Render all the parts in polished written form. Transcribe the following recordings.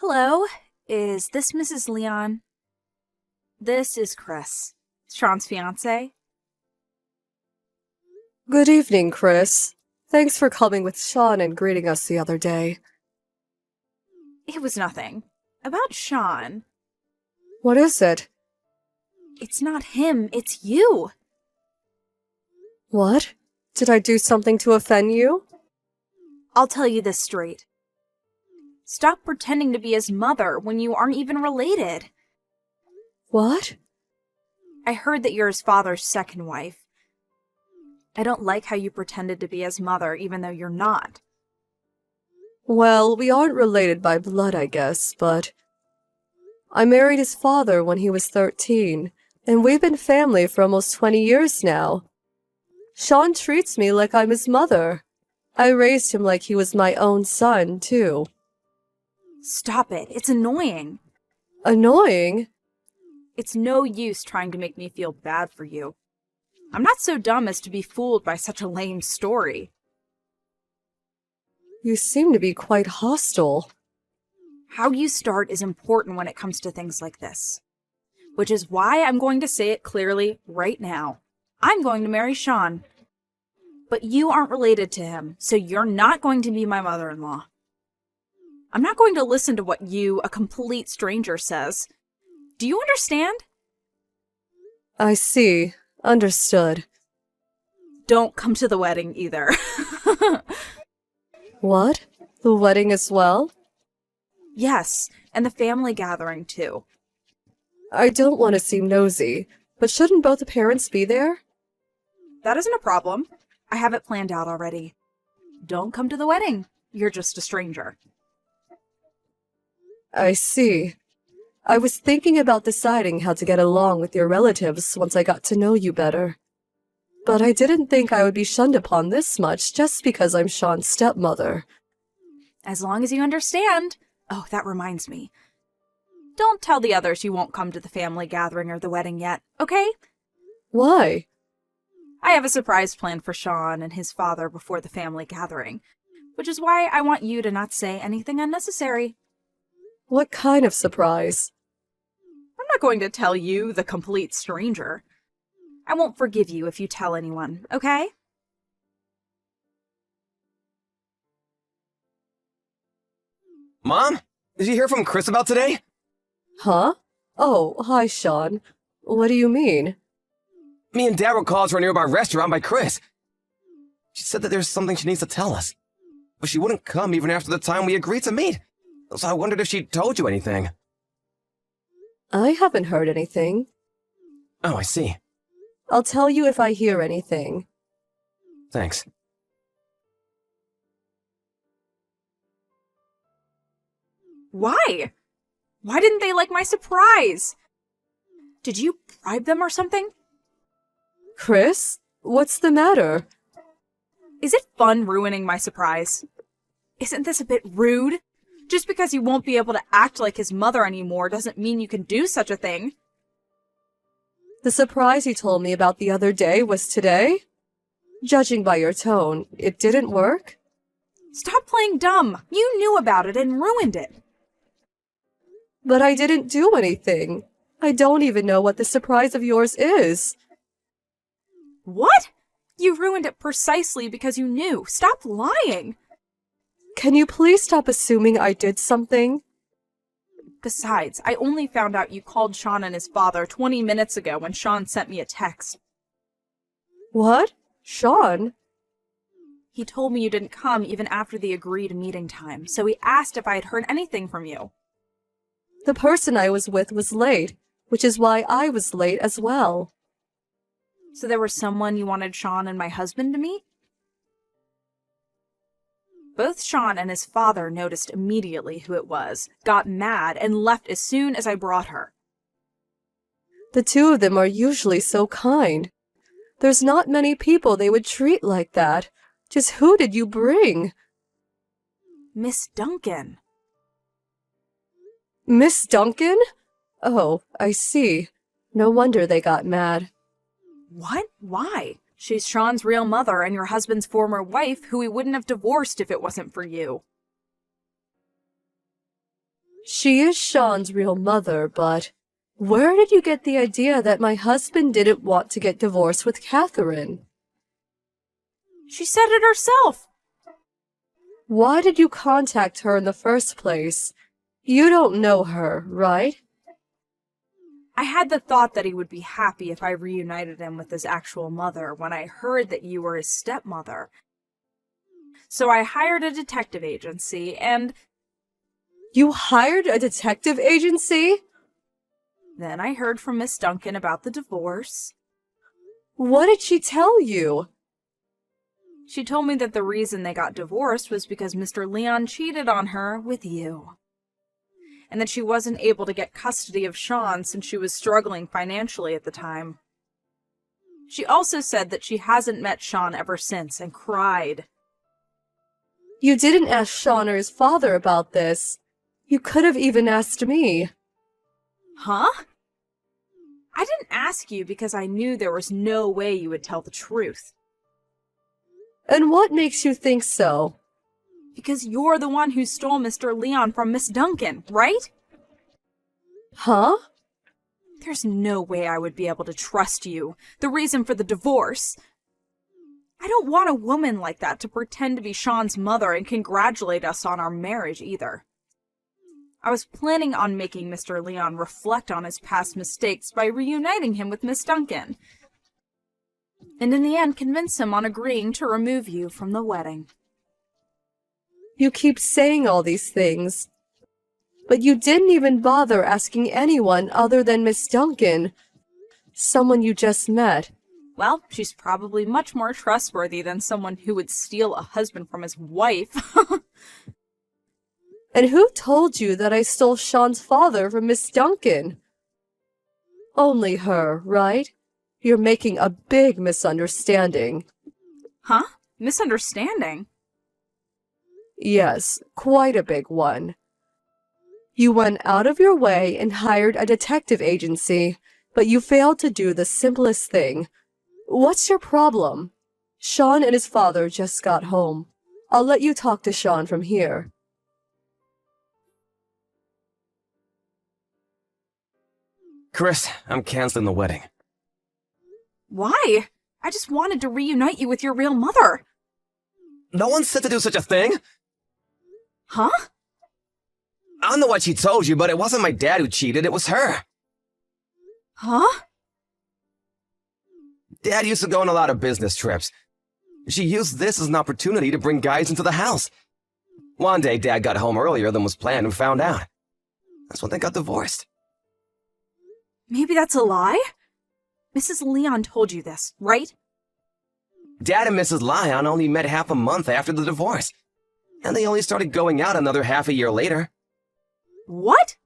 Hello, is this Mrs. Leon? This is Chris, Sean's fiancé. Good evening, Chris. Thanks for coming with Sean and greeting us the other day. It was nothing. About Sean. What is it? It's not him, it's you. What? Did I do something to offend you? I'll tell you this straight. Stop pretending to be his mother when you aren't even related. What? I heard that you're his father's second wife. I don't like how you pretended to be his mother even though you're not. Well, we aren't related by blood, I guess, but I married his father when he was 13, and we've been family for almost 20 years now. Sean treats me like I'm his mother. I raised him like he was my own son, too. Stop it, it's annoying. Annoying? It's no use trying to make me feel bad for you. I'm not so dumb as to be fooled by such a lame story. You seem to be quite hostile. How you start is important when it comes to things like this. Which is why I'm going to say it clearly right now. I'm going to marry Sean. But you aren't related to him, so you're not going to be my mother-in-law. I'm not going to listen to what you, a complete stranger, says. Do you understand? I see. Understood. Don't come to the wedding either. What? The wedding as well? Yes, and the family gathering too. I don't want to seem nosy, but shouldn't both the parents be there? That isn't a problem. I have it planned out already. Don't come to the wedding. You're just a stranger. I see. I was thinking about deciding how to get along with your relatives once I got to know you better. But I didn't think I would be shunned upon this much just because I'm Sean's stepmother. As long as you understand. Oh, that reminds me. Don't tell the others you won't come to the family gathering or the wedding yet, okay? Why? I have a surprise planned for Sean and his father before the family gathering, which is why I want you to not say anything unnecessary. What kind of surprise? I'm not going to tell you, the complete stranger. I won't forgive you if you tell anyone, okay? Mom? Did you hear from Chris about today? Huh? Oh, hi, Sean. What do you mean? Me and Dad were called to a nearby restaurant by Chris. She said that there's something she needs to tell us. But she wouldn't come even after the time we agreed to meet. So I wondered if she told you anything. I haven't heard anything. Oh, I see. I'll tell you if I hear anything. Thanks. Why? Why didn't they like my surprise? Did you bribe them or something? Chris? What's the matter? Is it fun ruining my surprise? Isn't this a bit rude? Just because you won't be able to act like his mother anymore doesn't mean you can do such a thing. The surprise you told me about the other day was today? Judging by your tone, it didn't work? Stop playing dumb. You knew about it and ruined it. But I didn't do anything. I don't even know what the surprise of yours is. What? You ruined it precisely because you knew. Stop lying. Can you please stop assuming I did something? Besides, I only found out you called Sean and his father 20 minutes ago when Sean sent me a text. What? Sean? He told me you didn't come even after the agreed meeting time, so he asked if I had heard anything from you. The person I was with was late, which is why I was late as well. So there was someone you wanted Sean and my husband to meet? Both Sean and his father noticed immediately who it was, got mad, and left as soon as I brought her. The two of them are usually so kind. There's not many people they would treat like that. Just who did you bring? Miss Duncan. Miss Duncan? Oh, I see. No wonder they got mad. What? Why? She's Sean's real mother and your husband's former wife, who he wouldn't have divorced if it wasn't for you. She is Sean's real mother, but where did you get the idea that my husband didn't want to get divorced with Catherine? She said it herself. Why did you contact her in the first place? You don't know her, right? I had the thought that he would be happy if I reunited him with his actual mother when I heard that you were his stepmother. So I hired a detective agency and... You hired a detective agency? Then I heard from Miss Duncan about the divorce. What did she tell you? She told me that the reason they got divorced was because Mr. Leon cheated on her with you. And that she wasn't able to get custody of Sean since she was struggling financially at the time. She also said that she hasn't met Sean ever since and cried. You didn't ask Sean or his father about this. You could have even asked me. Huh? I didn't ask you because I knew there was no way you would tell the truth. And what makes you think so? Because you're the one who stole Mr. Leon from Miss Duncan, right? Huh? There's no way I would be able to trust you. The reason for the divorce. I don't want a woman like that to pretend to be Sean's mother and congratulate us on our marriage either. I was planning on making Mr. Leon reflect on his past mistakes by reuniting him with Miss Duncan. And in the end convince him on agreeing to remove you from the wedding. You keep saying all these things, but you didn't even bother asking anyone other than Miss Duncan, someone you just met. Well, she's probably much more trustworthy than someone who would steal a husband from his wife. And who told you that I stole Sean's father from Miss Duncan? Only her, right? You're making a big misunderstanding. Huh? Misunderstanding? Yes, quite a big one. You went out of your way and hired a detective agency, but you failed to do the simplest thing. What's your problem? Sean and his father just got home. I'll let you talk to Sean from here. Chris, I'm canceling the wedding. Why? I just wanted to reunite you with your real mother. No one said to do such a thing. Huh? I don't know what she told you, but it wasn't my dad who cheated, it was her. Huh? Dad used to go on a lot of business trips. She used this as an opportunity to bring guys into the house. One day, Dad got home earlier than was planned and found out. That's when they got divorced. Maybe that's a lie? Mrs. Leon told you this, right? Dad and Mrs. Lyon only met half a month after the divorce, and they only started going out another half a year later. What?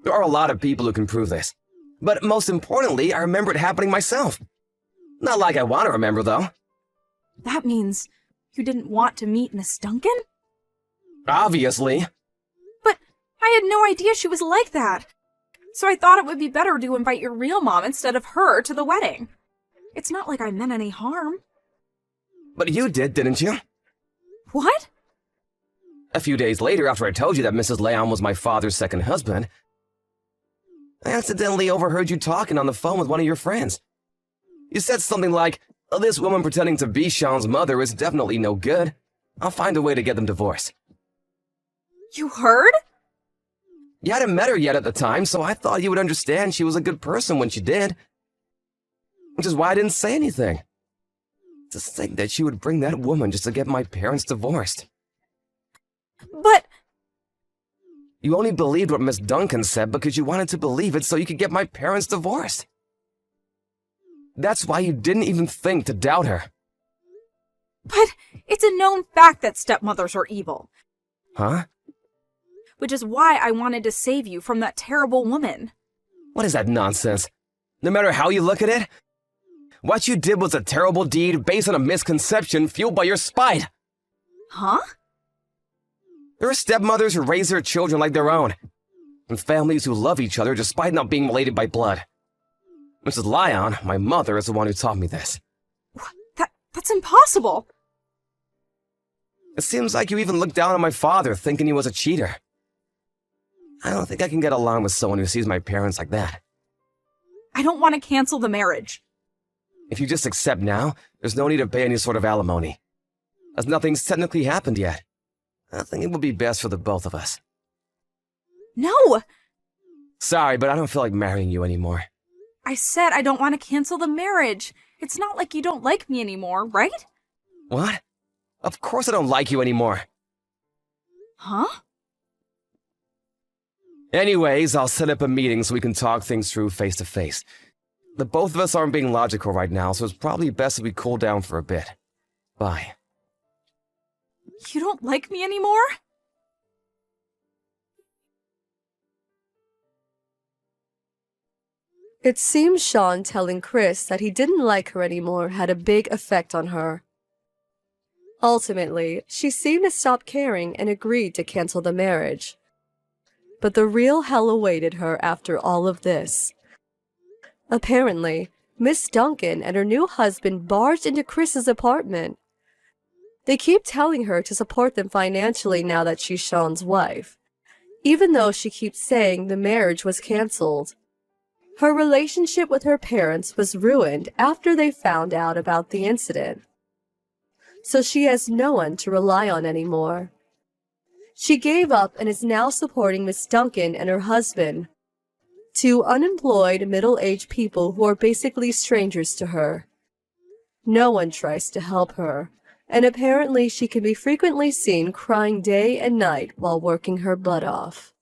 There are a lot of people who can prove this, but most importantly, I remember it happening myself. Not like I want to remember, though. That means you didn't want to meet Miss Duncan? Obviously. But I had no idea she was like that. So I thought it would be better to invite your real mom instead of her to the wedding. It's not like I meant any harm. But you did, didn't you? What? A few days later, after I told you that Mrs. Leon was my father's second husband, I accidentally overheard you talking on the phone with one of your friends. You said something like, "Oh, this woman pretending to be Sean's mother is definitely no good. I'll find a way to get them divorced." You heard? You hadn't met her yet at the time, so I thought you would understand she was a good person when she did. Which is why I didn't say anything. To think that she would bring that woman just to get my parents divorced. But... You only believed what Miss Duncan said because you wanted to believe it so you could get my parents divorced. That's why you didn't even think to doubt her. But it's a known fact that stepmothers are evil. Huh? Which is why I wanted to save you from that terrible woman. What is that nonsense? No matter how you look at it, what you did was a terrible deed based on a misconception fueled by your spite. Huh? There are stepmothers who raise their children like their own, and families who love each other despite not being related by blood. Mrs. Lyon, my mother, is the one who taught me this. That's impossible. It seems like you even looked down on my father, thinking he was a cheater. I don't think I can get along with someone who sees my parents like that. I don't want to cancel the marriage. If you just accept now, there's no need to pay any sort of alimony, as nothing's technically happened yet. I think it would be best for the both of us. No! Sorry, but I don't feel like marrying you anymore. I said I don't want to cancel the marriage. It's not like you don't like me anymore, right? What? Of course I don't like you anymore. Huh? Anyways, I'll set up a meeting so we can talk things through face to face. The both of us aren't being logical right now, so it's probably best if we cool down for a bit. Bye. You don't like me anymore? It seems Sean telling Chris that he didn't like her anymore had a big effect on her. Ultimately, she seemed to stop caring and agreed to cancel the marriage. But the real hell awaited her after all of this. Apparently, Miss Duncan and her new husband barged into Chris's apartment. They keep telling her to support them financially now that she's Sean's wife, even though she keeps saying the marriage was canceled. Her relationship with her parents was ruined after they found out about the incident, so she has no one to rely on anymore. She gave up and is now supporting Miss Duncan and her husband, two unemployed middle-aged people who are basically strangers to her. No one tries to help her, and apparently she can be frequently seen crying day and night while working her butt off.